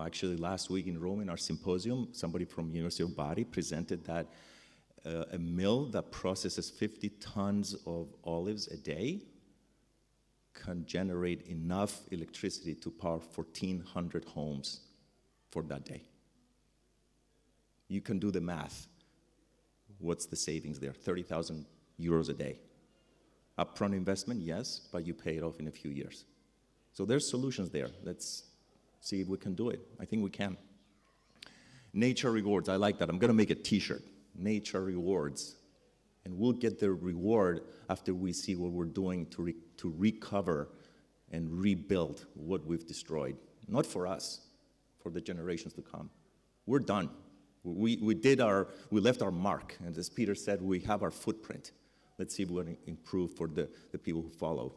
Actually, last week in Rome in our symposium, somebody from University of Bari presented that a mill that processes 50 tons of olives a day can generate enough electricity to power 1,400 homes for that day. You can do the math. What's the savings there? 30,000 euros a day. Upfront investment, yes, but you pay it off in a few years. So there's solutions there. Let's see if we can do it. I think we can. Nature rewards, I like that. I'm gonna make a t-shirt. Nature rewards. And we'll get the reward after we see what we're doing to recover and rebuild what we've destroyed. Not for us, for the generations to come. We're done. We left our mark, and as Peter said, we have our footprint. Let's see if we can improve for the people who follow.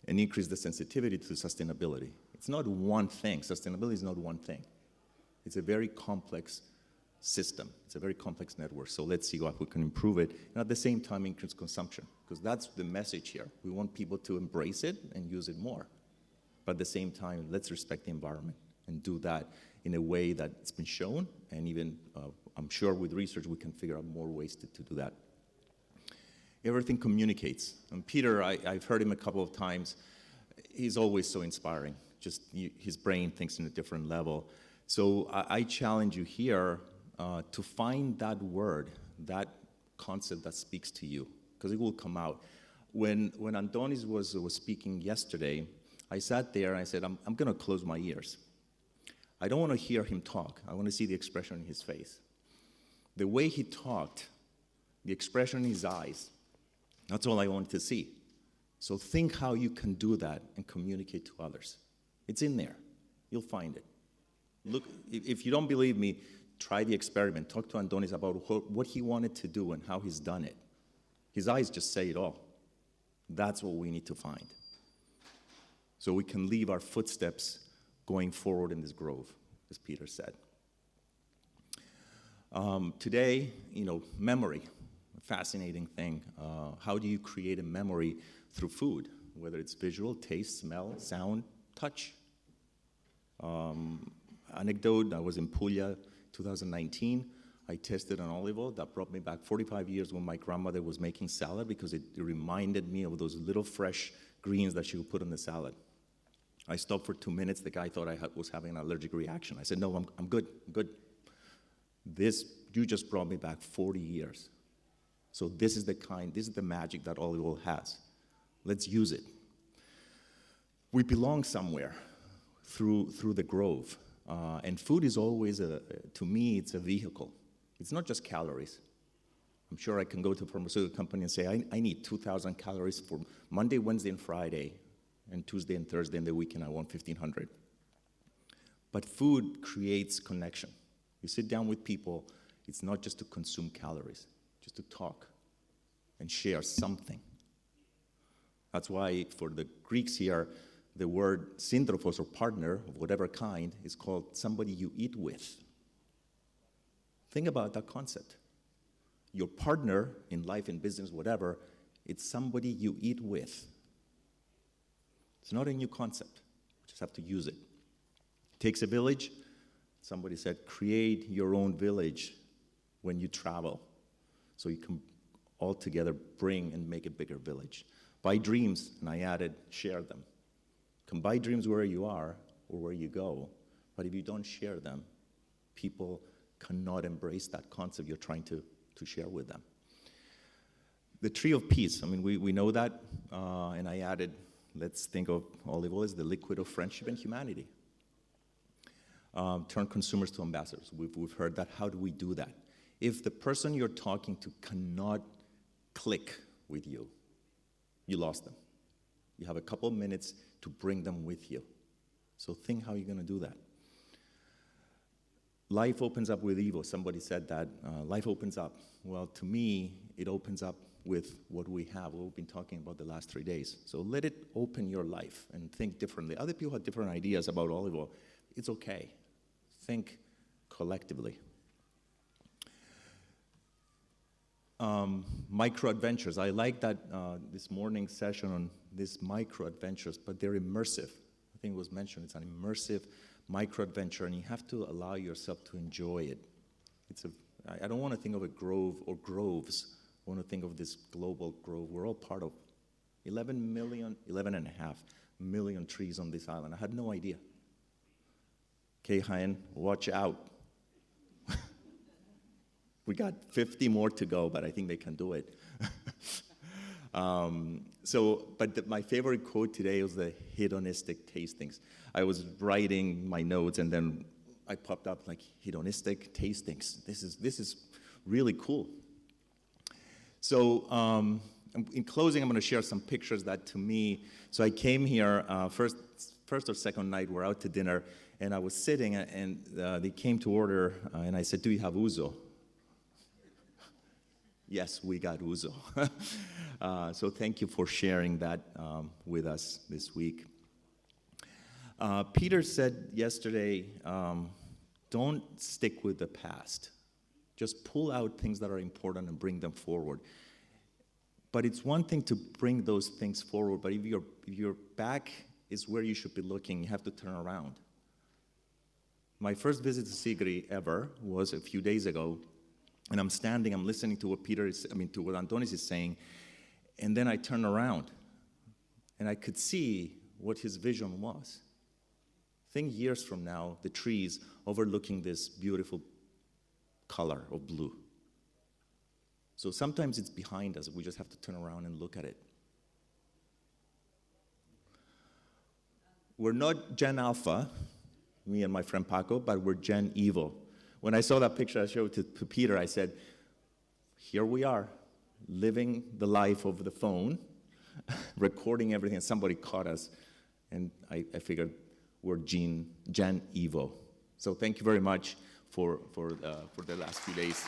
And increase the sensitivity to sustainability. It's not one thing. Sustainability is not one thing. It's a very complex system. It's a very complex network. So let's see how we can improve it, and at the same time increase consumption, because that's the message here. We want people to embrace it and use it more. But at the same time, let's respect the environment and do that in a way that's been shown, and even I'm sure with research we can figure out more ways to do that. Everything communicates. And Peter, I've heard him a couple of times. He's always so inspiring. Just his brain thinks in a different level. So I challenge you here to find that word, that concept that speaks to you, because it will come out. When Andonis was speaking yesterday, I sat there and I said, I'm going to close my ears. I don't want to hear him talk. I want to see the expression in his face. The way he talked, the expression in his eyes, that's all I want to see. So think how you can do that and communicate to others. It's in there. You'll find it. Look, if you don't believe me, try the experiment. Talk to Andonis about what he wanted to do and how he's done it. His eyes just say it all. That's what we need to find. So we can leave our footsteps going forward in this grove, as Peter said. Today, memory, a fascinating thing. How do you create a memory through food, whether it's visual, taste, smell, sound, touch? Anecdote, I was in Puglia 2019. I tested an olive oil that brought me back 45 years when my grandmother was making salad, because it reminded me of those little fresh greens that she would put on the salad. I stopped for 2 minutes. The guy thought I was having an allergic reaction. I said, no, I'm good, I'm good. You just brought me back 40 years. So this is the magic that olive oil has. Let's use it. We belong somewhere through the grove. And food is always, to me, it's a vehicle. It's not just calories. I'm sure I can go to a pharmaceutical company and say, I need 2,000 calories for Monday, Wednesday, and Friday, and Tuesday and Thursday in the weekend I want 1,500. But food creates connection. You sit down with people, it's not just to consume calories, just to talk and share something. That's why for the Greeks here, the word syntropos, or partner of whatever kind, is called somebody you eat with. Think about that concept. Your partner in life, in business, whatever, it's somebody you eat with. It's not a new concept. You just have to use it. It takes a village. Somebody said, create your own village when you travel, so you can all together bring and make a bigger village. Buy dreams, and I added, share them. You can buy dreams where you are or where you go, but if you don't share them, people cannot embrace that concept you're trying to share with them. The tree of peace, we know that, and I added, let's think of olive oil as the liquid of friendship and humanity. Turn consumers to ambassadors. We've heard that. How do we do that? If the person you're talking to cannot click with you, you lost them. You have a couple of minutes to bring them with you. So think how you're going to do that. Life opens up with evil. Somebody said that. Life opens up. Well, to me, it opens up with what we have, what we've been talking about the last 3 days. So let it open your life and think differently. Other people have different ideas about olive oil. It's okay. Think collectively. Micro-adventures. I like that this morning's session on these micro-adventures, but they're immersive. think it was mentioned, it's an immersive micro-adventure, and you have to allow yourself to enjoy it. I don't want to think of a grove or groves. I want to think of this global grove. We're all part of 11.5 million trees on this island. I had no idea. Okay, Hayen, watch out. We got 50 more to go, but I think they can do it. My favorite quote today was the hedonistic tastings. I was writing my notes, and then I popped up like hedonistic tastings. This is really cool. So in closing, I'm going to share some pictures that to me. So I came here first or second night. We're out to dinner, and I was sitting, and they came to order, and I said, "Do you have ouzo?" Yes, we got ouzo. So thank you for sharing that with us this week. Peter said yesterday, don't stick with the past. Just pull out things that are important and bring them forward. But it's one thing to bring those things forward, but if your back is where you should be looking, you have to turn around. My first visit to Sigri ever was a few days ago, and I'm standing, I'm listening to what to what Antonis is saying, and then I turn around, and I could see what his vision was. Think years from now, the trees overlooking this beautiful color of blue. So sometimes it's behind us, we just have to turn around and look at it. We're not Gen Alpha, me and my friend Paco, but we're Gen Evo. When I saw that picture I showed to Peter, I said, here we are, living the life of the phone, recording everything, and somebody caught us, and I figured we're Gen Evo. So thank you very much for the last few days.